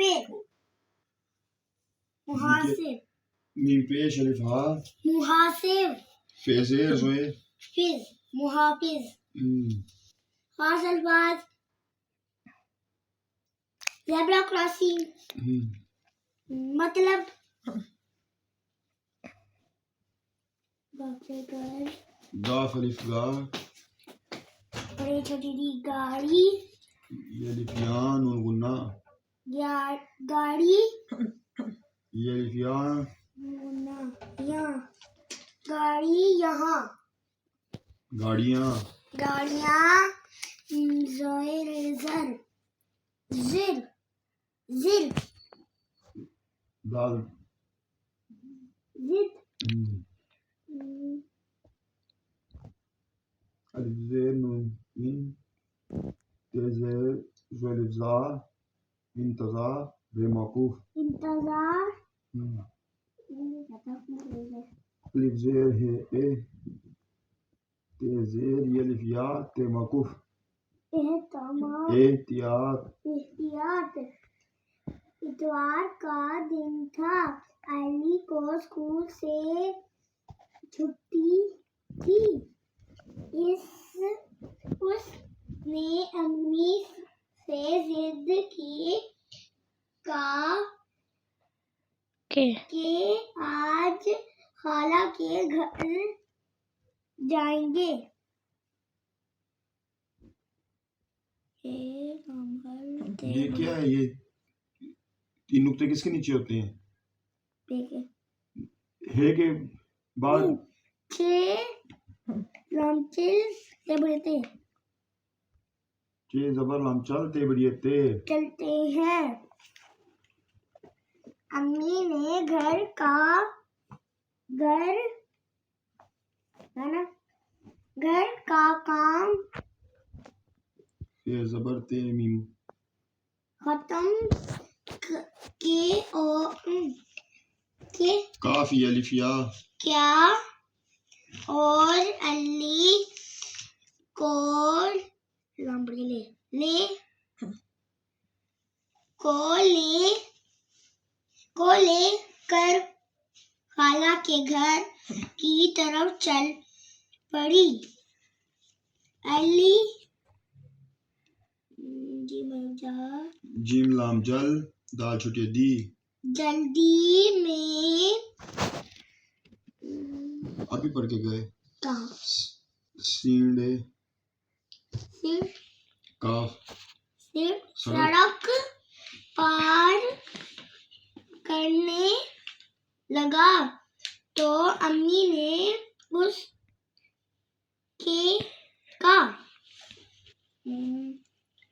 मुसाफिर मुहासिब meme पेश अलिफ हा मुहासिब फेजेर जोए फिज मुहाफिज खास अल्फाज ज़ेब्रा क्रॉसिंग मतलब गाफ अलिफ गा बड़ी छोटी डी गाड़ी ये अलिफ या नून गुन्ना गाड़ी ये अलिफ या गाड़ी यहाँ गाड़ियाँ ज़िर ज़िर दाल ज़िद अलिफ ज़ेर नून इन तेज़ेर ज़लिफ ज़ा इंतज़ार बेमौकूफ इंतज़ार अलिफ ज़ेर है ए तेज़ेर ये अलिफ या ते मौकूफ एहतियात इतवार का दिन था। अली को स्कूल से छुट्टी थी। उसने अम्मी से जिद की कि आज खाला के घर जाएंगे। ये क्या है? ये तीन नुक्ते किसके नीचे होते हैं? है के बाद के जबर लम चलते बढ़ियते चलते हैं। अम्मी ने घर का काम ये जबर ते मीम खत्म के काफ ये अलिफ या क्या और अली को ले कर खाला के घर की तरफ चल पड़ी। अली जीम लाम जल दाल छुटे दी जल्दी में अभी पढ़ के गए कहाँ सीढ़े काफ सड़क पार करने लगा तो अम्मी ने उसके का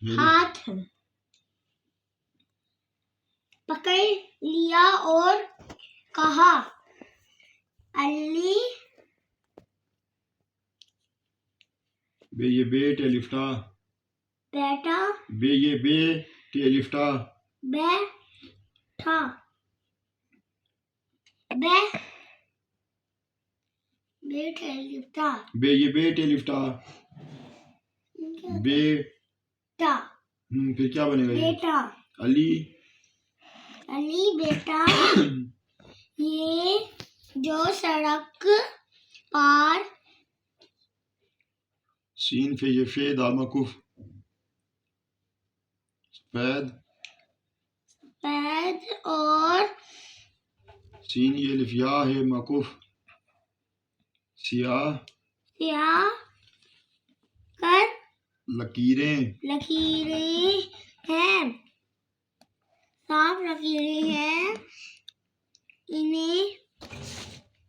हाथ पकड़ लिया और कहा, अली बे ये बेट लिफ्टा बेटा बे ये बे टे लिफ्टा बैठा बे ये बेटे लिफ्टा बेटा फिर क्या बनेगा बेटा अली बेटा ये जो सड़क पार सीन फे ये फे दाल मकूफ सफेद और सीन ये अलिफ या है मकूफ सियाह कर लकीरें हैं साफ लकीरें हैं। इन्हें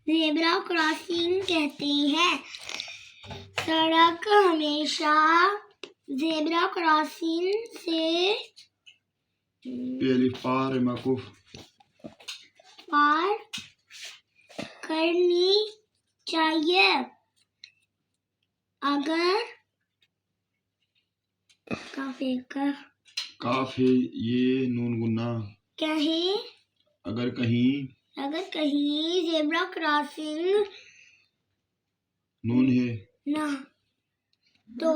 ज़ेब्रा क्रॉसिंग कहते हैं। सड़क हमेशा ज़ेब्रा क्रॉसिंग से पार मकूफ पार करनी चाहिए। अगर काफ है ये नून गुन्ना अगर कहीं ज़ेब्रा क्रॉसिंग नून है ना तो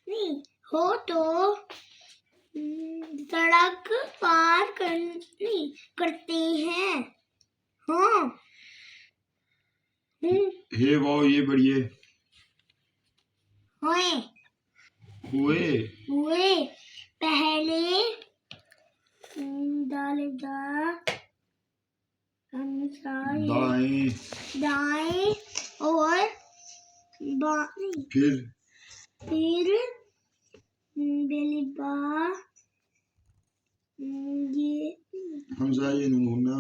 नहीं हो तो सड़क पार इंतजार करते हैं। हाँ। हे वो ये बढ़िए हुए हुए हुए पहले दाएं दाएं और बाएं फिर बेलिबा ये हमजा ये नून होना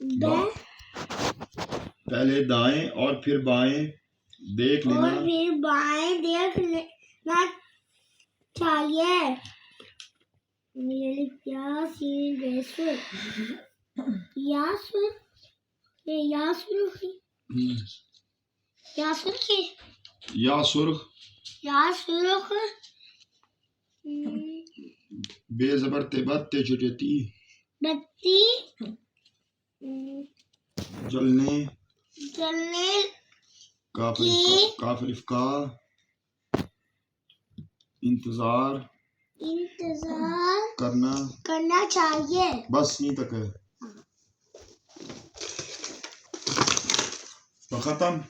ब पहले दाएं और फिर बाएं देख लेना और फिर बाएं देख लेना चाहिए। यासीन रसूल यासुर यासुर यासुर की या सुर्ख यासुर बेजबर तेबत ते छुटेती बत्ती जलने जलने काफिर का इंतजार करना चाहिए। बस यहीं तक है तो खत्म।